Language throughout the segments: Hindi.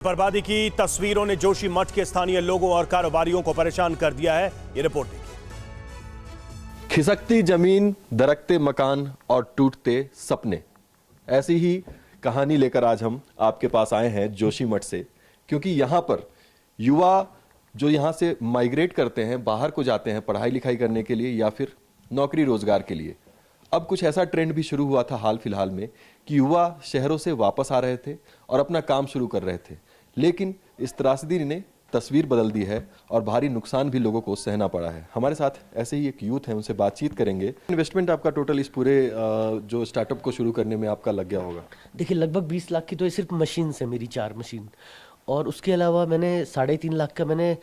बर्बादी की तस्वीरों ने जोशी मठ के स्थानीय लोगों और कारोबारियों को परेशान कर दिया है। ये रिपोर्ट देखिए। खिसकती जमीन, दरकते मकान और टूटते सपने, ऐसी ही कहानी लेकर आज हम आपके पास आए हैं जोशी मठ से, क्योंकि यहाँ पर युवा जो यहाँ से माइग्रेट करते हैं, बाहर को जाते हैं पढ़ाई लिखाई करने के लिए या फिर नौकरी रोजगार के लिए। अब कुछ ऐसा ट्रेंड भी शुरू हुआ था हाल फिलहाल में कि युवा शहरों से वापस आ रहे थे और अपना काम शुरू कर रहे थे, लेकिन इस त्रासदी ने तस्वीर बदल दी है और भारी नुकसान भी लोगों को सहना पड़ा है। हमारे साथ ऐसे ही एक यूथ है, उनसे बातचीत करेंगे। इन्वेस्टमेंट आपका टोटल इस पूरे जो स्टार्टअप को शुरू करने में आपका लग गया होगा? देखिए, लगभग 20 लाख की तो ये सिर्फ मशीन से, मेरी 4 मशीन, और उसके अलावा मैंने 3.5 लाख का मैंने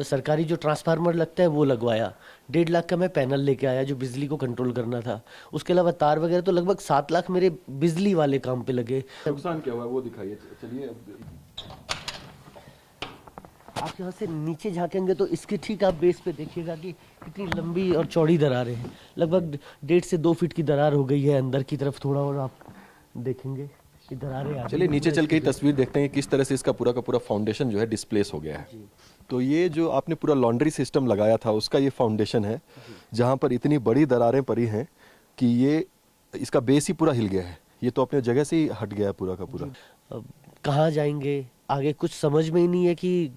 सरकारी जो ट्रांसफार्मर लगता है वो लगवाया। 1.5 लाख का मैं पैनल लेके आया जो बिजली को कंट्रोल करना था। उसके अलावा तार वगैरह, तो लगभग 7 लाख मेरे बिजली वाले काम पे लगे। नुकसान क्या हुआ वो दिखाइए। चलिए, आप यहाँ से नीचे झांकेंगे तो इसके ठीक आप बेस पे देखिएगा कि कितनी लंबी और चौड़ी दरारें हैं। लगभग 1.5 से 2 फीट की दरार हो गई है अंदर की तरफ थोड़ा, और आप देखेंगे कि दरारें आ। चलिए नीचे चल के ही तस्वीर देखते हैं किस तरह से इसका पूरा का पूरा फाउंडेशन जो है डिस्प्लेस हो गया है। तो ये जो आपने पूरा लॉन्ड्री सिस्टम लगाया था उसका ये फाउंडेशन है, जहाँ पर इतनी बड़ी दरारें पड़ी हैं कि ये इसका बेस ही पूरा हिल गया है। ये तो अपने जगह से ही हट गया है पूरा का पूरा। अब कहाँ जाएंगे आगे, कुछ समझ में ही नहीं है कि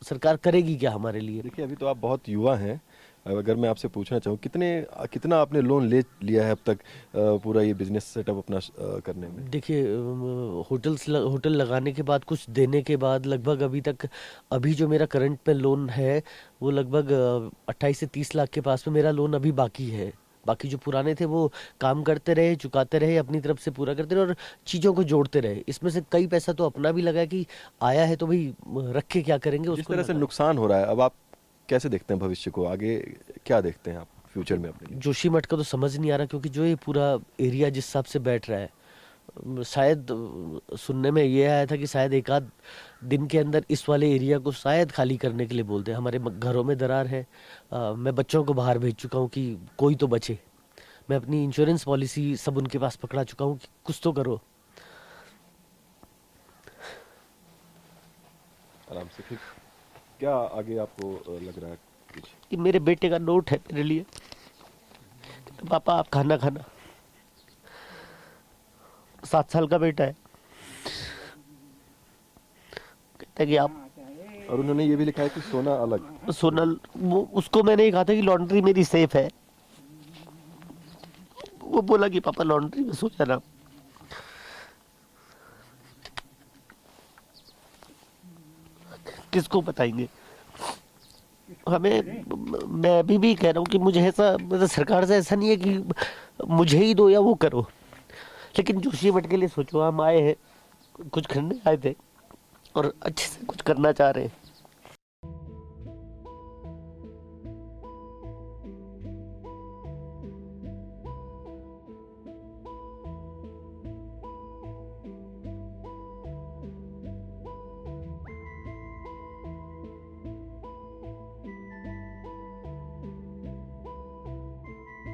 सरकार करेगी क्या हमारे लिए। देखिए, अभी तो आप बहुत युवा हैं, अगर मैं आपसे पूछना चाहूँ कितना आपने लोन ले लिया है अब तक पूरा ये बिजनेस सेटअप अपना करने में? देखिए, होटल लगाने के बाद, कुछ देने के बाद, लगभग अभी जो मेरा करंट में लोन है वो लगभग 28 से 30 लाख के पास में मेरा लोन अभी बाकी है। बाकी जो पुराने थे वो काम करते रहे, चुकाते रहे, अपनी तरफ से पूरा करते रहे और चीज़ों को जोड़ते रहे। इसमें से कई पैसा तो अपना भी लगा कि आया है तो भाई रख के क्या करेंगे। जिस तरह से नुकसान हो रहा है, अब आप कैसे देखते हैं भविष्य को? आगे क्या देखते हैं आप फ्यूचर में अपने लिए? जोशी मठ का तो समझ नहीं आ रहा, क्योंकि जो ये पूरा एरिया जिस हिसाब से बैठ रहा है, शायद सुनने में ये आया था कि शायद एक आध दिन के अंदर इस वाले एरिया को शायद खाली करने के लिए बोलते हैं। हमारे घरों में दरार है। मैं बच्चों को बाहर भेज चुका हूँ कि कोई तो बचे। मैं अपनी इंश्योरेंस पॉलिसी सब उनके पास पकड़ा चुका हूँ कि कुछ तो करो। आराम से। फिर क्या आगे आपको लग रहा है कुछ? कि मेरे बेटे का नोट है मेरे लिए, पापा आप खाना खाना। 7 साल का बेटा है, कहता है कि आप। और उन्होंने ये भी लिखा है कि सोना अलग। सोना, वो उसको मैंने कहा था कि लॉन्ड्री मेरी सेफ है। वो बोला कि पापा लॉन्ड्री में सो जाना। किसको बताएंगे हमें? मैं अभी भी कह रहा हूँ कि मुझे ऐसा, मतलब सरकार से ऐसा नहीं है कि मुझे ही दो या वो करो, लेकिन जोशी मठ के लिए सोचो, हम आए हैं, कुछ करने आए थे और अच्छे से कुछ करना चाह रहे हैं।